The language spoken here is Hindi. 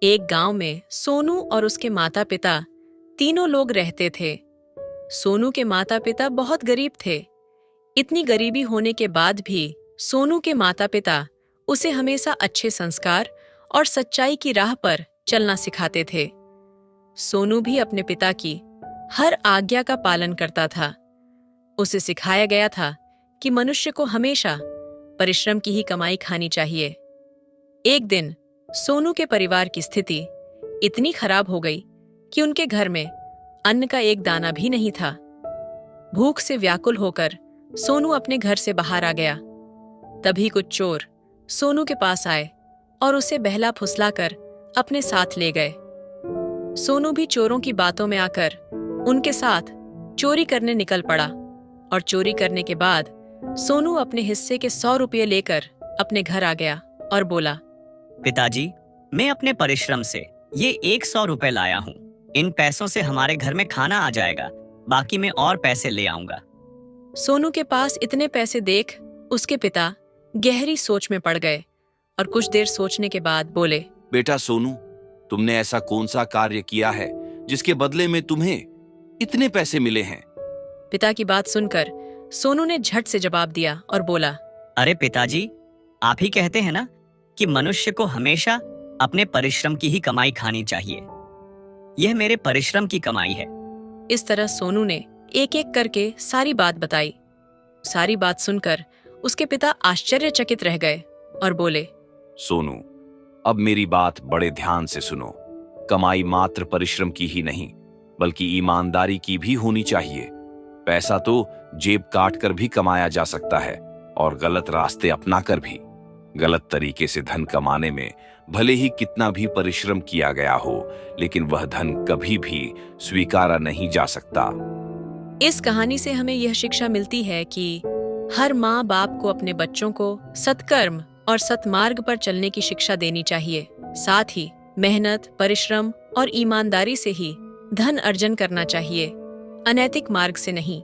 एक गांव में सोनू और उसके माता पिता तीनों लोग रहते थे। सोनू के माता पिता बहुत गरीब थे। इतनी गरीबी होने के बाद भी सोनू के माता पिता उसे हमेशा अच्छे संस्कार और सच्चाई की राह पर चलना सिखाते थे। सोनू भी अपने पिता की हर आज्ञा का पालन करता था। उसे सिखाया गया था कि मनुष्य को हमेशा परिश्रम की ही कमाई खानी चाहिए। एक दिन सोनू के परिवार की स्थिति इतनी खराब हो गई कि उनके घर में अन्न का एक दाना भी नहीं था। भूख से व्याकुल होकर सोनू अपने घर से बाहर आ गया। तभी कुछ चोर सोनू के पास आए और उसे बहला फुसलाकर अपने साथ ले गए। सोनू भी चोरों की बातों में आकर उनके साथ चोरी करने निकल पड़ा और चोरी करने के बाद सोनू अपने हिस्से के 100 रुपये लेकर अपने घर आ गया और बोला, पिताजी, मैं अपने परिश्रम से ये 100 रुपए लाया हूँ। इन पैसों से हमारे घर में खाना आ जाएगा, बाकी मैं और पैसे ले आऊंगा। सोनू के पास इतने पैसे देख उसके पिता गहरी सोच में पड़ गए और कुछ देर सोचने के बाद बोले, बेटा सोनू, तुमने ऐसा कौन सा कार्य किया है जिसके बदले में तुम्हें इतने पैसे मिले हैं? पिता की बात सुनकर सोनू ने झट से जवाब दिया और बोला, अरे पिताजी, आप ही कहते हैं ना कि मनुष्य को हमेशा अपने परिश्रम की ही कमाई खानी चाहिए। यह मेरे परिश्रम की कमाई है। इस तरह सोनू ने एक एक करके सारी बात बताई। सारी बात सुनकर उसके पिता आश्चर्यचकित रह गए और बोले, सोनू, अब मेरी बात बड़े ध्यान से सुनो। कमाई मात्र परिश्रम की ही नहीं, बल्कि ईमानदारी की भी होनी चाहिए। पैसा तो जेब काट कर भी कमाया जा सकता है और गलत रास्ते अपनाकर भी। गलत तरीके से धन कमाने में भले ही कितना भी परिश्रम किया गया हो, लेकिन वह धन कभी भी स्वीकारा नहीं जा सकता। इस कहानी से हमें यह शिक्षा मिलती है कि हर माँ बाप को अपने बच्चों को सत्कर्म और सत्मार्ग पर चलने की शिक्षा देनी चाहिए। साथ ही मेहनत, परिश्रम और ईमानदारी से ही धन अर्जन करना चाहिए, अनैतिक मार्ग से नहीं।